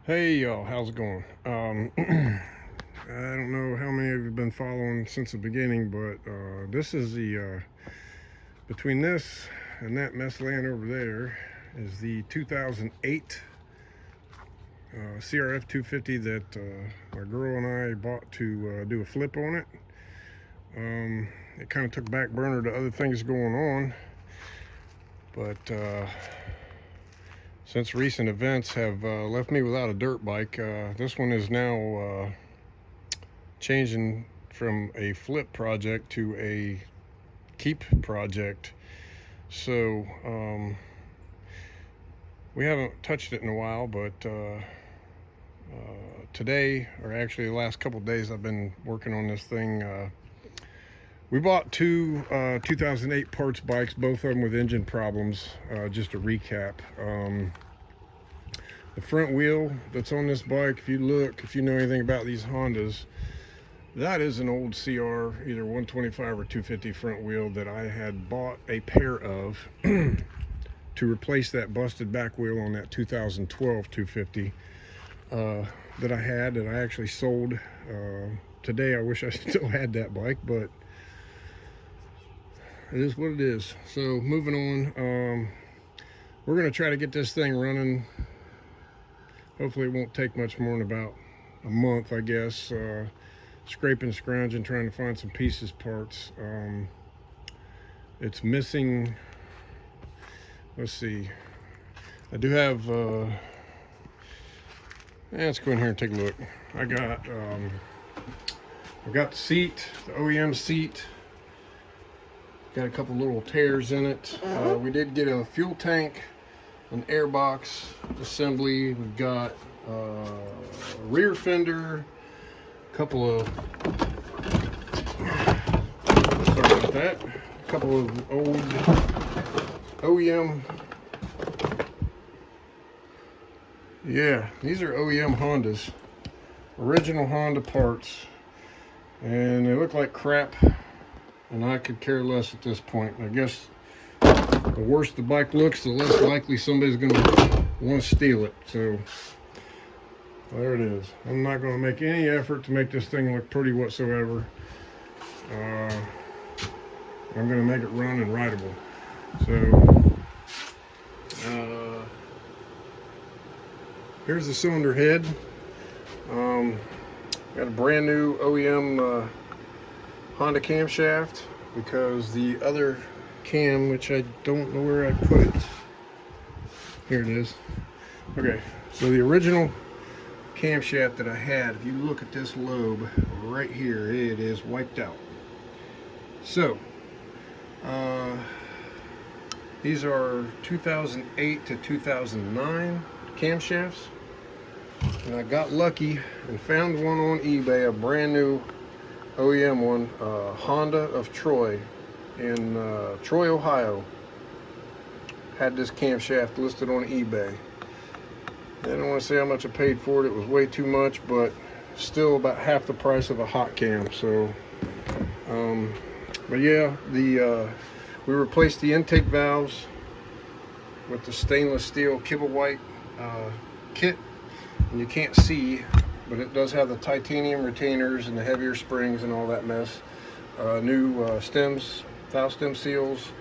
Hey y'all, how's it going? I don't know how many of you have been following since the beginning, but this is the between this and that mess land over there is the 2008 Crf250 that my girl and I bought to do a flip on it. It kind of took back burner to other things going on, but since recent events have left me without a dirt bike, this one is now changing from a flip project to a keep project. So we haven't touched it in a while, but today, or actually the last couple of days, I've been working on this thing. We bought two 2008 parts bikes, both of them with engine problems. Just to recap, the front wheel that's on this bike, if you know anything about these Hondas, that is an old CR, either 125 or 250 front wheel that I had bought a pair of to replace that busted back wheel on that 2012 250 that I actually sold. Today I wish I still had that bike, but it is what it is. So moving on, we're going to try to get this thing running. Hopefully it won't take much more than about a month, I guess. Scraping, scrounging, trying to find some pieces, parts. It's missing, let's see, I do have let's go in here and take a look. I've got the seat, the OEM seat. Got a couple little tears in it. We did get a fuel tank, an airbox assembly. We've got a rear fender, a couple of, sorry about that, a couple of old OEM, yeah, these are OEM Hondas, original Honda parts, and they look like crap, and I could care less at this point. I guess the worse the bike looks, the less likely somebody's going to want to steal it. So there it is. I'm not going to make any effort to make this thing look pretty whatsoever. I'm going to make it run and rideable. So here's the cylinder head. Got a brand new OEM Honda camshaft, because the other cam, which I don't know where I put it, here it is. Okay, so the original camshaft that I had, if you look at this lobe right here, it is wiped out. So these are 2008 to 2009 camshafts, and I got lucky and found one on eBay, a brand new OEM one, Honda of Troy in Troy, Ohio. Had this camshaft listed on eBay. I don't want to say how much I paid for it. It was way too much, but still about half the price of a hot cam. So, but yeah, we replaced the intake valves with the stainless steel kibble white kit, and you can't see, but it does have the titanium retainers and the heavier springs and all that mess. New stems, valve stem seals.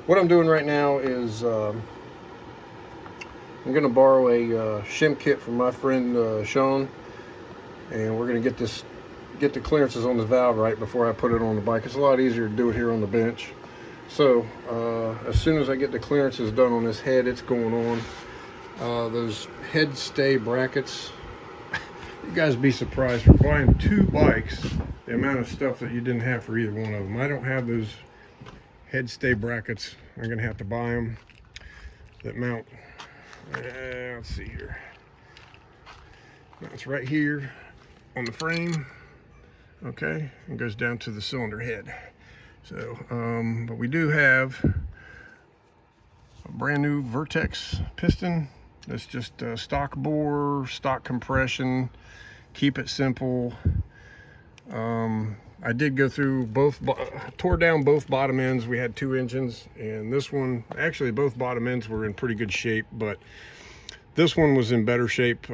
What I'm doing right now is I'm going to borrow a shim kit from my friend Sean, and we're going to get the clearances on this valve right before I put it on the bike. It's a lot easier to do it here on the bench. So as soon as I get the clearances done on this head, it's going on. Those head stay brackets, you guys be surprised for buying two bikes the amount of stuff that you didn't have for either one of them. I don't have those head stay brackets. I'm gonna have to buy them that mount, let's see here, that's right here on the frame. Okay, it goes down to the cylinder head. So but we do have a brand new Vertex piston. That's just stock bore, stock compression, keep it simple. I did go through tore down both bottom ends. We had two engines, and this one, actually both bottom ends were in pretty good shape, but This one was in better shape,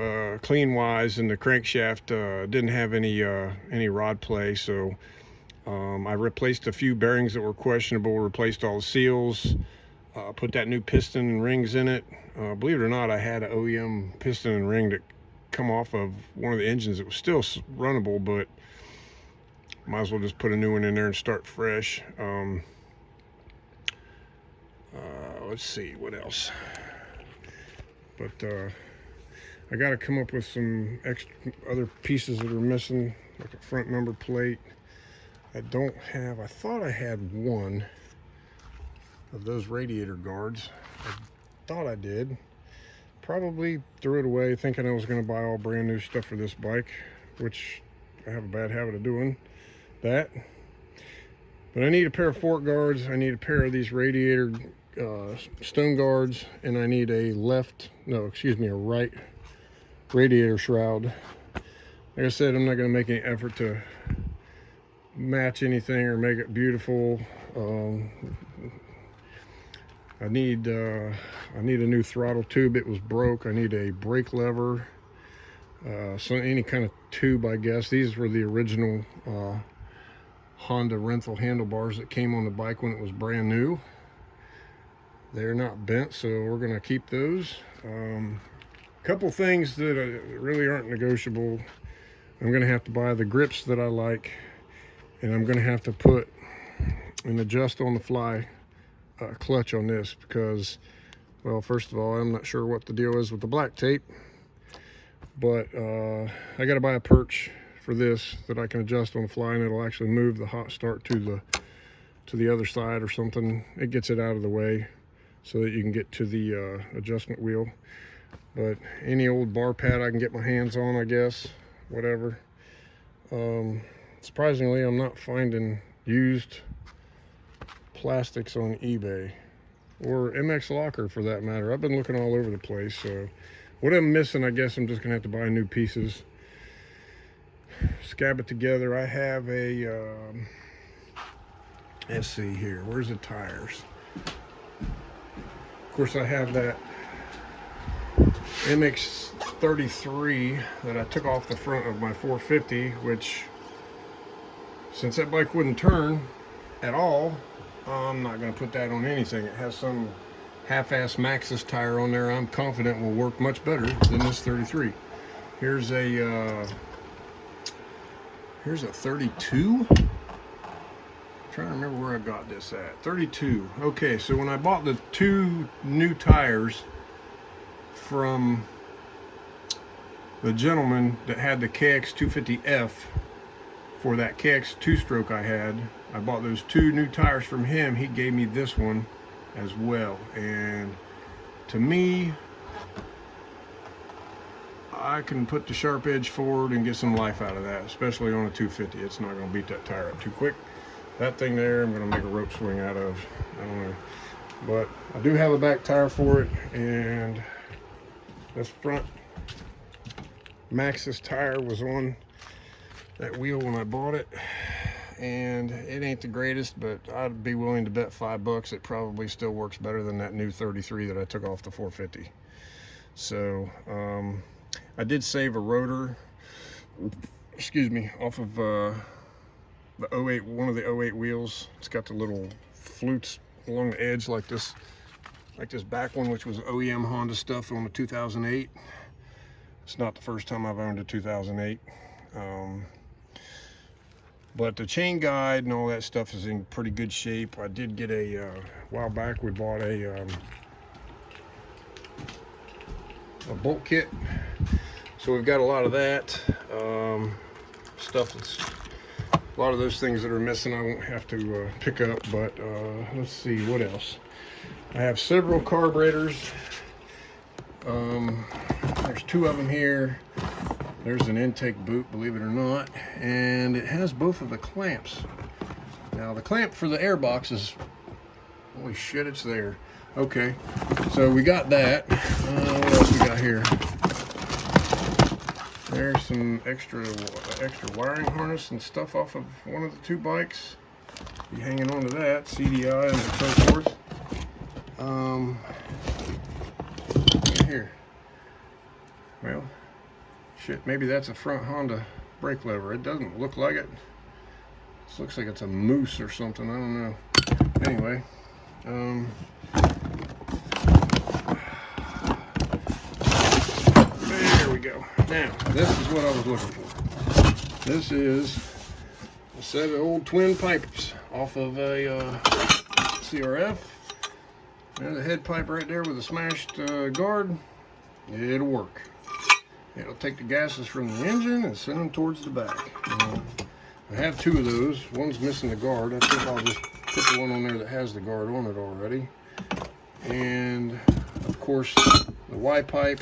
clean wise, and the crankshaft didn't have any rod play. So I replaced a few bearings that were questionable, replaced all the seals, put that new piston and rings in it. Believe it or not, I had an OEM piston and ring that come off of one of the engines. It was still runnable, but might as well just put a new one in there and start fresh. Let's see what else. But I got to come up with some extra other pieces that are missing, like a front number plate. I don't have. I thought I had one of those radiator guards. I thought I did. Probably threw it away thinking I was going to buy all brand new stuff for this bike, which I have a bad habit of doing that. But I need a pair of fork guards. I need a pair of these radiator stone guards, and I need a right radiator shroud. Like I said, I'm not going to make any effort to match anything or make it beautiful. I need a new throttle tube. It was broke. I need a brake lever, so any kind of tube, I guess. These were the original Honda rental handlebars that came on the bike when it was brand new. They're not bent, so we're going to keep those. Couple things that really aren't negotiable. I'm going to have to buy the grips that I like, and I'm going to have to put an adjust on the fly clutch on this, because, well, first of all, I'm not sure what the deal is with the black tape, but I got to buy a perch for this that I can adjust on the fly, and it'll actually move the hot start to the other side or something. It gets it out of the way so that you can get to the adjustment wheel. But any old bar pad I can get my hands on, I guess, whatever. Surprisingly, I'm not finding used plastics on eBay, or MX Locker for that matter. I've been looking all over the place, so what I'm missing, I guess I'm just gonna have to buy new pieces, scab it together. I have a let's see here, where's the tires? Of course, I have that MX33 that I took off the front of my 450, which, since that bike wouldn't turn at all, I'm not going to put that on anything. It has some half-ass Maxxis tire on there I'm confident will work much better than this 33. Here's a 32. I'm trying to remember where I got this at. 32. Okay, so when I bought the two new tires from the gentleman that had the Crf250r for that KX 2-stroke I had, I bought those two new tires from him. He gave me this one as well, and to me, I can put the sharp edge forward and get some life out of that, especially on a 250. It's not going to beat that tire up too quick. That thing there, I'm going to make a rope swing out of. I don't know, but I do have a back tire for it, and this front Maxxis tire was on that wheel when I bought it, and it ain't the greatest, but I'd be willing to bet $5 it probably still works better than that new 33 that I took off the 450. So I did save a rotor, excuse me, off of the 08, one of the 08 wheels. It's got the little flutes along the edge like this back one, which was OEM Honda stuff on the 2008. It's not the first time I've owned a 2008. But the chain guide and all that stuff is in pretty good shape. I did get a while back, we bought a bolt kit, so we've got a lot of that stuff. That's a lot of those things that are missing I won't have to pick up, but let's see what else. I have several carburetors. There's two of them here. There's an intake boot, believe it or not, and it has both of the clamps. Now the clamp for the airbox is, holy shit, it's there. Okay, so we got that. What else we got here? There's some extra wiring harness and stuff off of one of the two bikes. Be hanging on to that, CDI and so forth. Here. Well, shit, maybe that's a front Honda brake lever. It doesn't look like it. This looks like it's a moose or something. I don't know. Anyway, there we go. Now, this is what I was looking for. This is a set of old twin pipes off of a CRF. There's a head pipe right there with a smashed guard. It'll work. It'll take the gases from the engine and send them towards the back. I have two of those. One's missing the guard. I think I'll just put the one on there that has the guard on it already. And of course the Y pipe.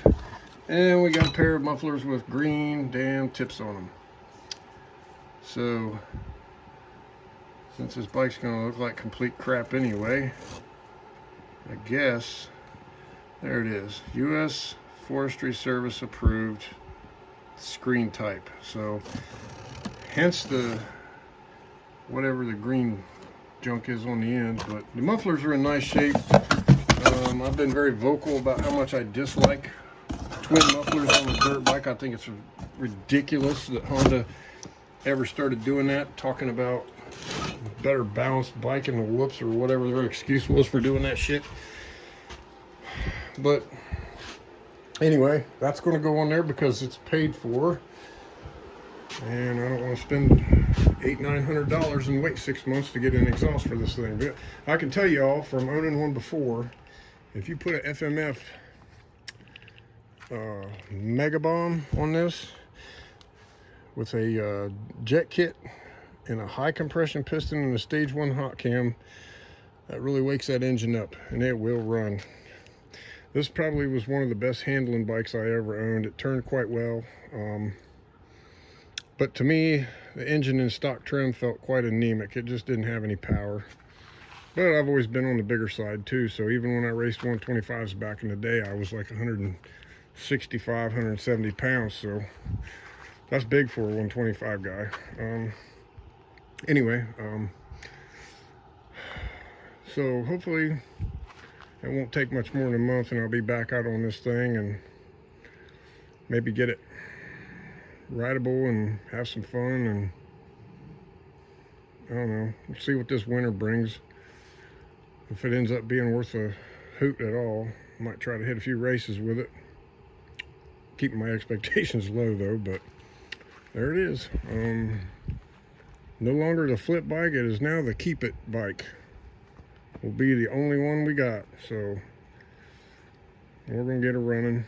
And we got a pair of mufflers with green damn tips on them. So since this bike's gonna look like complete crap anyway, I guess there it is. US Forestry Service approved screen type. So hence the whatever the green junk is on the end, but the mufflers are in nice shape. I've been very vocal about how much I dislike twin mufflers on a dirt bike. I think it's ridiculous that Honda ever started doing that, talking about better balanced bike in the whoops or whatever their excuse was for doing that shit. But anyway, that's going to go on there because it's paid for, and I don't want to spend $800-900 and wait 6 months to get an exhaust for this thing. But I can tell y'all from owning one before, if you put an FMF Mega Bomb on this with a jet kit and a high compression piston and a stage 1 hot cam, that really wakes that engine up and it will run. This probably was one of the best handling bikes I ever owned. It turned quite well, but to me the engine in stock trim felt quite anemic. It just didn't have any power. But I've always been on the bigger side too, so even when I raced 125s back in the day, I was like 165, 170 pounds, so that's big for a 125 guy. Anyway, so hopefully it won't take much more than a month and I'll be back out on this thing and maybe get it rideable and have some fun, and I don't know, we'll see what this winter brings. If it ends up being worth a hoot at all, I might try to hit a few races with it. Keeping my expectations low though, but there it is. No longer the flip bike, it is now the keep it bike. Will be the only one we got, so we're gonna get it running,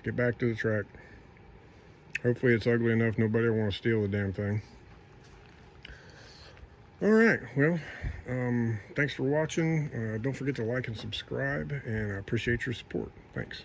get back to the track. Hopefully it's ugly enough nobody will want to steal the damn thing. All right, well, thanks for watching. Don't forget to like and subscribe, and I appreciate your support. Thanks.